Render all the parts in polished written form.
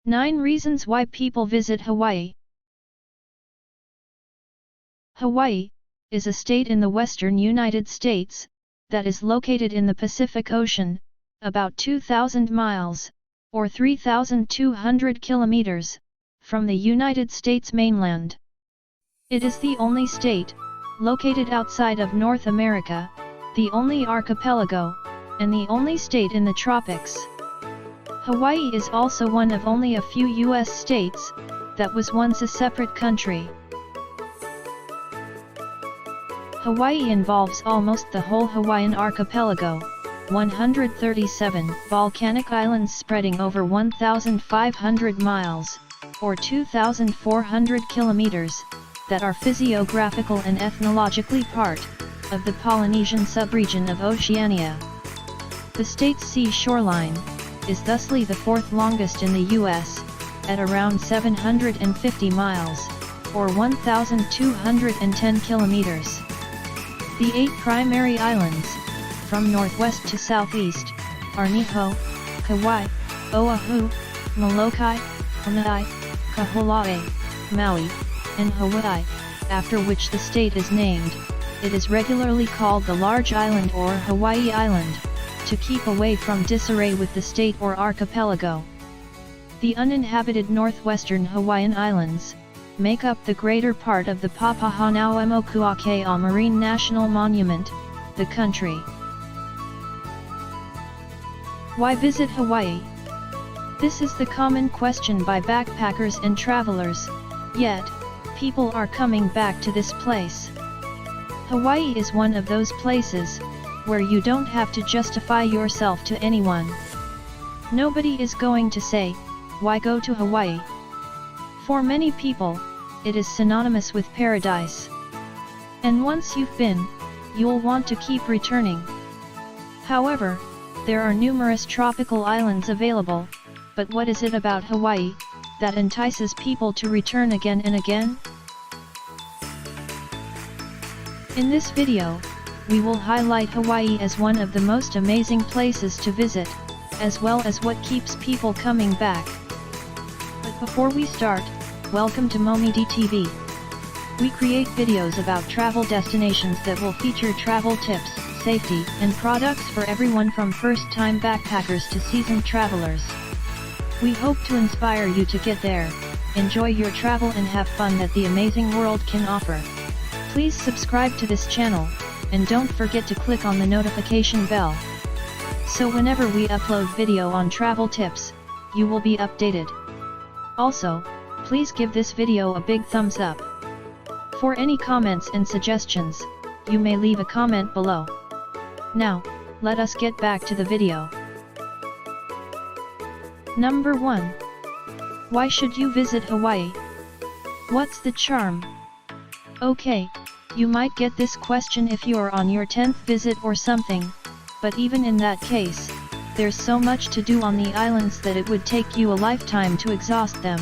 9 Reasons Why People Visit Hawaii. Hawaii is a state in the western United States that is located in the Pacific Ocean, about 2,000 miles, or 3,200 kilometers, from the United States mainland. It is the only state located outside of North America, the only archipelago, and the only state in the tropics. Hawaii is also one of only a few U.S. states that was once a separate country. Hawaii involves almost the whole Hawaiian archipelago, 137 volcanic islands spreading over 1,500 miles, or 2,400 kilometers, that are physiographical and ethnologically part of the Polynesian subregion of Oceania. The state's sea shoreline is thusly the fourth longest in the U.S., at around 750 miles, or 1,210 kilometers. The 8 primary islands, from northwest to southeast, are Niihau, Kauai, Oahu, Molokai, Lanai, Kaho'olawe, Maui, and Hawaii, after which the state is named. It is regularly called the Large Island or Hawaii Island, to keep away from disarray with the state or archipelago. The uninhabited northwestern Hawaiian Islands make up the greater part of the Papahanau'emokua'akea Marine National Monument, the country. Why visit Hawaii? This is the common question by backpackers and travelers, yet, people are coming back to this place. Hawaii is one of those places where you don't have to justify yourself to anyone. Nobody is going to say, "Why go to Hawaii?" For many people, it is synonymous with paradise. And once you've been, you'll want to keep returning. However, there are numerous tropical islands available, but what is it about Hawaii that entices people to return again and again? In this video, we will highlight Hawaii as one of the most amazing places to visit, as well as what keeps people coming back. But before we start, welcome to Momidi TV. We create videos about travel destinations that will feature travel tips, safety, and products for everyone from first-time backpackers to seasoned travelers. We hope to inspire you to get there, enjoy your travel and have fun that the amazing world can offer. Please subscribe to this channel, and don't forget to click on the notification bell, so whenever we upload video on travel tips, you will be updated. Also, please give this video a big thumbs up. For any comments and suggestions, you may leave a comment below. Now, let us get back to the video. Number 1. Why should you visit Hawaii? What's the charm? Okay, you might get this question if you are on your 10th visit or something, but even in that case, there's so much to do on the islands that it would take you a lifetime to exhaust them.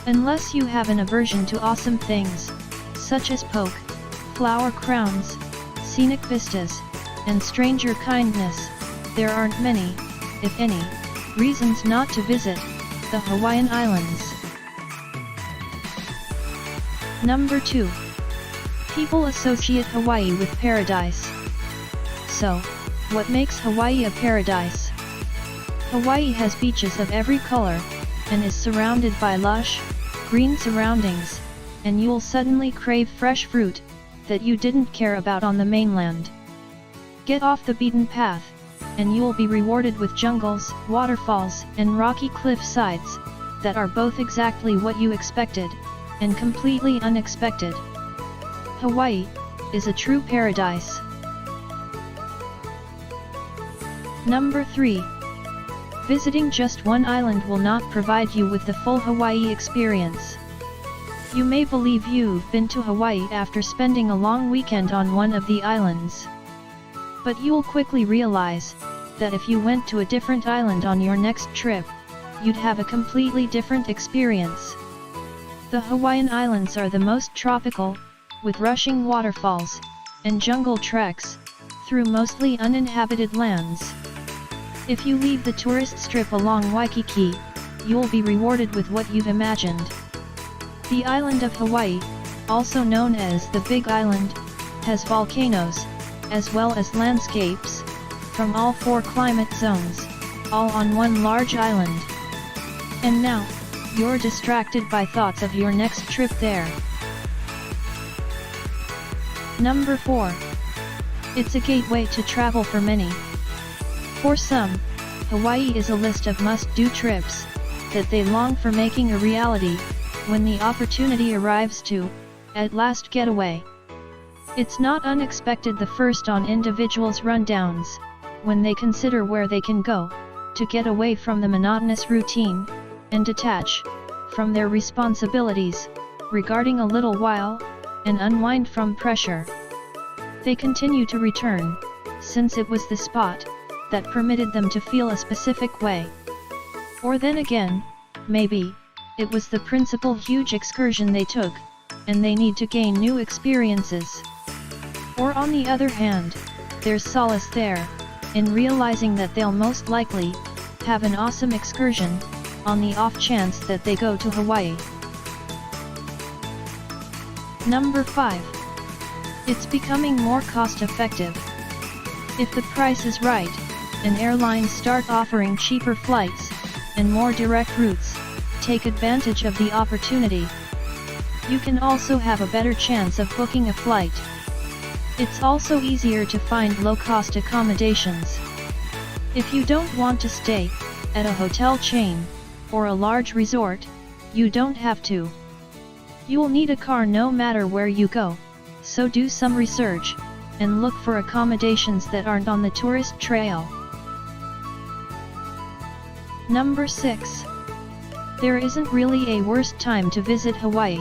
Unless you have an aversion to awesome things, such as poke, flower crowns, scenic vistas, and stranger kindness, there aren't many, if any, reasons not to visit the Hawaiian Islands. Number 2. People associate Hawaii with paradise. So, what makes Hawaii a paradise? Hawaii has beaches of every color, and is surrounded by lush, green surroundings, and you'll suddenly crave fresh fruit that you didn't care about on the mainland. Get off the beaten path, and you'll be rewarded with jungles, waterfalls, and rocky cliff sides that are both exactly what you expected, and completely unexpected. Hawaii is a true paradise. Number 3. Visiting just one island will not provide you with the full Hawaii experience. You may believe you've been to Hawaii after spending a long weekend on one of the islands. But you'll quickly realize that if you went to a different island on your next trip, you'd have a completely different experience. The Hawaiian Islands are the most tropical, with rushing waterfalls and jungle treks through mostly uninhabited lands. If you leave the tourist strip along Waikiki, you'll be rewarded with what you've imagined. The island of Hawaii, also known as the Big Island, has volcanoes, as well as landscapes, from all 4 climate zones, all on one large island. And now, you're distracted by thoughts of your next trip there. Number 4. It's a gateway to travel for many. For some, Hawaii is a list of must-do trips that they long for making a reality when the opportunity arrives to, at last, get away. It's not unexpected the first on individuals' rundowns, when they consider where they can go, to get away from the monotonous routine, and detach from their responsibilities, regarding a little while, and unwind from pressure. They continue to return, since it was the spot that permitted them to feel a specific way. Or then again, maybe, it was the principal huge excursion they took, and they need to gain new experiences. Or on the other hand, there's solace there, in realizing that they'll most likely have an awesome excursion, on the off chance that they go to Hawaii. Number 5. It's becoming more cost-effective. If the price is right, and airlines start offering cheaper flights, and more direct routes, take advantage of the opportunity. You can also have a better chance of booking a flight. It's also easier to find low-cost accommodations. If you don't want to stay at a hotel chain, or a large resort, you don't have to. You'll need a car no matter where you go, so do some research, and look for accommodations that aren't on the tourist trail. Number 6. There isn't really a worse time to visit Hawaii.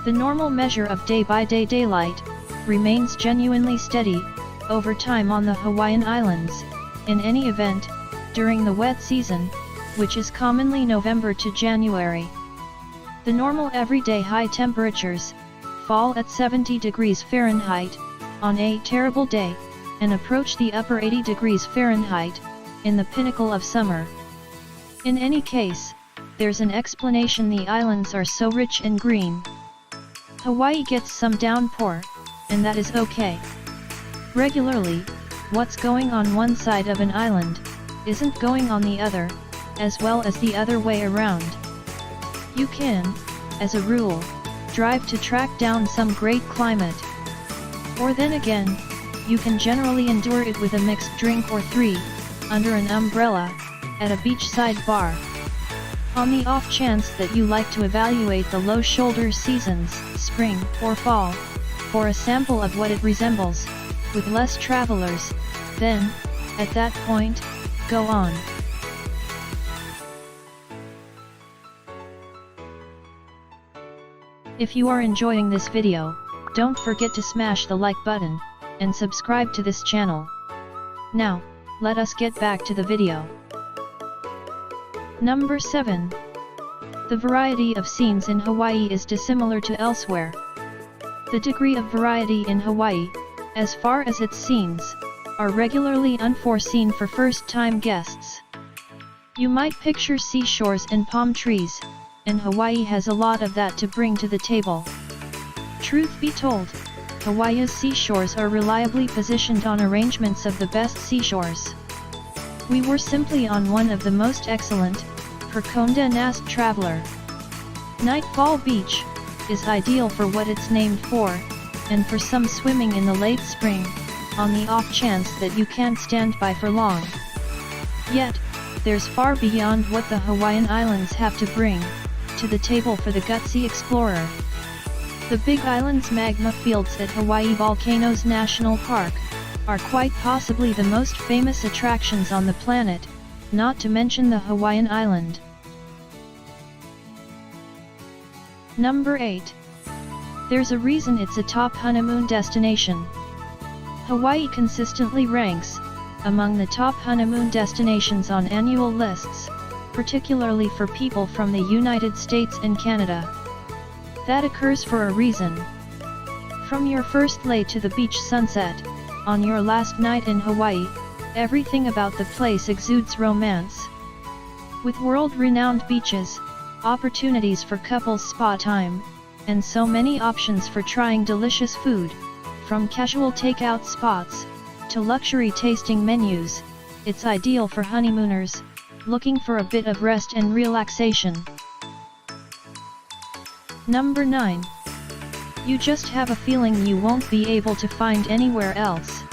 The normal measure of day-by-day daylight remains genuinely steady over time on the Hawaiian Islands, in any event, during the wet season, which is commonly November to January. The normal everyday high temperatures fall at 70 degrees Fahrenheit on a terrible day, and approach the upper 80 degrees Fahrenheit in the pinnacle of summer. In any case, there's an explanation: the islands are so rich and green. Hawaii gets some downpour, and that is okay. Regularly, what's going on one side of an island isn't going on the other, as well as the other way around. You can, as a rule, drive to track down some great climate. Or then again, you can generally endure it with a mixed drink or 3, under an umbrella, at a beachside bar. On the off chance that you like to evaluate the low shoulder seasons, spring or fall, for a sample of what it resembles, with less travelers, then, at that point, go on. If you are enjoying this video, don't forget to smash the like button, and subscribe to this channel. Now, let us get back to the video. Number 7. The variety of scenes in Hawaii is dissimilar to elsewhere. The degree of variety in Hawaii, as far as its scenes, are regularly unforeseen for first-time guests. You might picture seashores and palm trees, and Hawaii has a lot of that to bring to the table. Truth be told, Hawaii's seashores are reliably positioned on arrangements of the best seashores. We were simply on one of the most excellent, per Condé Nast Traveler. Nightfall Beach is ideal for what it's named for, and for some swimming in the late spring, on the off chance that you can't stand by for long. Yet, there's far beyond what the Hawaiian Islands have to bring to the table for the gutsy explorer. The Big Island's magma fields at Hawaii Volcanoes National Park are quite possibly the most famous attractions on the planet, not to mention the Hawaiian Island. Number 8. There's a reason it's a top honeymoon destination. Hawaii consistently ranks among the top honeymoon destinations on annual lists, particularly for people from the United States and Canada. That occurs for a reason. From your first lay to the beach sunset, on your last night in Hawaii, everything about the place exudes romance. With world-renowned beaches, opportunities for couples spa time, and so many options for trying delicious food, from casual takeout spots to luxury tasting menus, it's ideal for honeymooners looking for a bit of rest and relaxation. Number 9. You just have a feeling you won't be able to find anywhere else.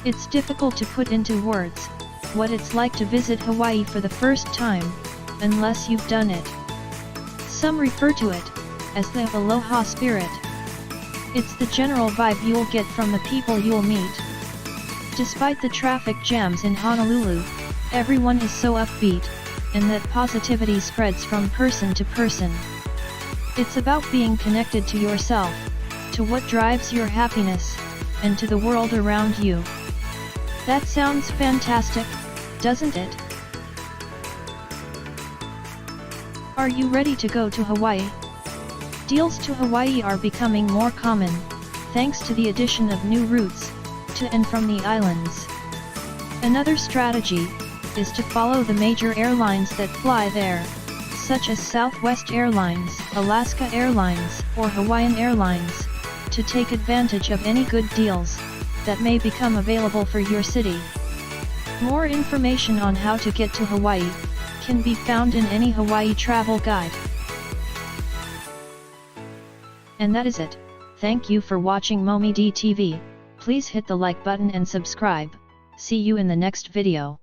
It's difficult to put into words what it's like to visit Hawaii for the first time, unless you've done it. Some refer to it as the aloha spirit. It's the general vibe you'll get from the people you'll meet. Despite the traffic jams in Honolulu, everyone is so upbeat, and that positivity spreads from person to person. It's about being connected to yourself, to what drives your happiness, and to the world around you. That sounds fantastic, doesn't it? Are you ready to go to Hawaii? Deals to Hawaii are becoming more common, thanks to the addition of new routes to and from the islands. Another strategy is to follow the major airlines that fly there, such as Southwest Airlines, Alaska Airlines, or Hawaiian Airlines, to take advantage of any good deals that may become available for your city. More information on how to get to Hawaii can be found in any Hawaii travel guide. And that is it. Thank you for watching Momidi TV. Please hit the like button and subscribe. See you in the next video.